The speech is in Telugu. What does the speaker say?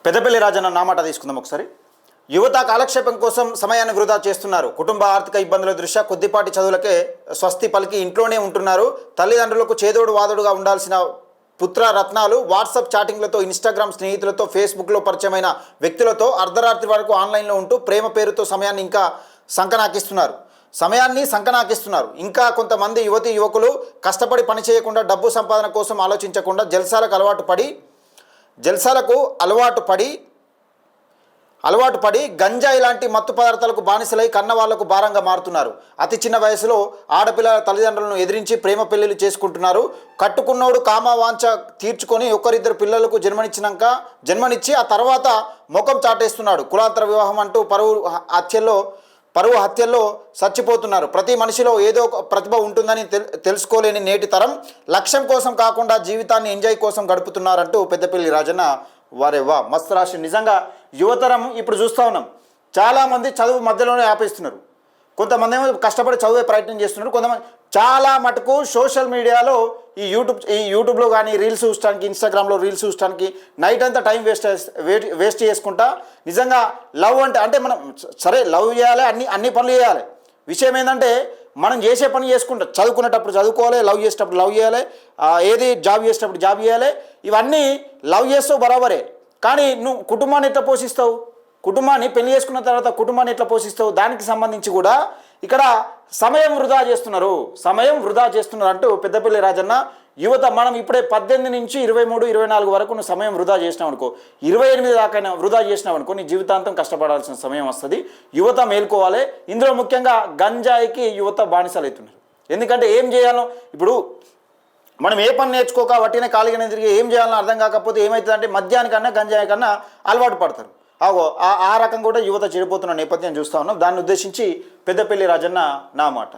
పెద్దపల్లి రాజన్న నా మాట తీసుకుందాం ఒకసారి. యువత కాలక్షేపం కోసం సమయాన్ని వృధా చేస్తున్నారు. కుటుంబ ఆర్థిక ఇబ్బందుల దృష్ట్యా కొద్దిపాటి చదువులకే స్వస్తి పలికి ఇంట్లోనే ఉంటున్నారు. తల్లిదండ్రులకు చేదోడు వాదోడుగా ఉండాల్సిన పుత్ర రత్నాలు వాట్సాప్ చాటింగ్లతో, ఇన్స్టాగ్రామ్ స్నేహితులతో, ఫేస్బుక్లో పరిచయమైన వ్యక్తులతో అర్ధరాత్రి వరకు ఆన్లైన్లో ఉంటూ ప్రేమ పేరుతో సమయాన్ని సంకనాకిస్తున్నారు. ఇంకా కొంతమంది యువకులు కష్టపడి పని చేయకుండా, డబ్బు సంపాదన కోసం ఆలోచించకుండా జల్సాలకు అలవాటు పడి గంజాయి లాంటి మత్తు పదార్థాలకు బానిసలై కన్నవాళ్లకు భారంగా మారుతున్నారు. అతి చిన్న వయసులో ఆడపిల్లల తల్లిదండ్రులను ఎదిరించి ప్రేమ పెళ్లిళ్ళు చేసుకుంటున్నారు. కట్టుకున్నోడు కామవాంఛ తీర్చుకొని ఒకరిద్దరు పిల్లలకు జన్మనిచ్చి ఆ తర్వాత ముఖం చాటేస్తున్నాడు. కులాంతర వివాహం అంటూ పరువు హత్యల్లో చచ్చిపోతున్నారు. ప్రతి మనిషిలో ఏదో ఒక ప్రతిభ ఉంటుందని తెలుసుకోలేని నేటి తరం లక్ష్యం కోసం కాకుండా జీవితాన్ని ఎంజాయ్ కోసం గడుపుతున్నారంటూ పెద్దపల్లి రాజన్న వారేవా మస్తు రాశి. నిజంగా యువతరం ఇప్పుడు చూస్తూ ఉన్నాం, చాలామంది చదువు మధ్యలోనే ఆపేస్తున్నారు. కొంతమంది ఏమో కష్టపడి చదివే ప్రయత్నం చేస్తున్నారు. కొంతమంది చాలా మటుకు సోషల్ మీడియాలో ఈ యూట్యూబ్లో కానీ రీల్స్ చూడటానికి, ఇన్స్టాగ్రామ్లో రీల్స్ చూడటానికి నైట్ అంతా టైం వేస్ట్ చేసుకుంటా. నిజంగా లవ్ అంటే మనం సరే లవ్ చేయాలి, అన్ని పనులు చేయాలి. విషయం ఏంటంటే మనం చేసే పని చేసుకుంటా, చదువుకునేటప్పుడు చదువుకోవాలి, లవ్ చేసేటప్పుడు లవ్ చేయాలి, ఏది జాబ్ చేసేటప్పుడు జాబ్ చేయాలి. ఇవన్నీ లవ్ చేస్తావు బరాబరే, కానీ నువ్వు కుటుంబాన్ని ఎట్లా పోషిస్తావు, కుటుంబాన్ని పెళ్లి చేసుకున్న తర్వాత కుటుంబాన్ని ఎట్లా పోషిస్తావు, దానికి సంబంధించి కూడా ఇక్కడ సమయం వృధా చేస్తున్నారు అంటూ పెద్దపల్లి రాజన్న. యువత మనం ఇప్పుడే 18 నుంచి 23, 24 వరకు నువ్వు సమయం వృధా చేసినావు అనుకో, 28 దాకైనా వృధా చేసినావు అనుకో, నీ జీవితాంతం కష్టపడాల్సిన సమయం వస్తుంది. యువత మేల్కోవాలి. ఇందులో ముఖ్యంగా గంజాయికి యువత బానిసలు అవుతున్నారు. ఎందుకంటే ఏం చేయాలో ఇప్పుడు మనం ఏ పని నేర్చుకోక వట్టినే ఖాళీగానే తిరిగి ఏం చేయాలని అర్థం కాకపోతే ఏమవుతుందంటే మద్యానికన్నా గంజాయి కన్నా అలవాటు పడతారు. ఆ రకం కూడా యువత చెడిపోతున్న నేపథ్యం చూస్తూ ఉన్నాం. దాన్ని ఉద్దేశించి పెద్దపల్లి రాజన్న నా మాట.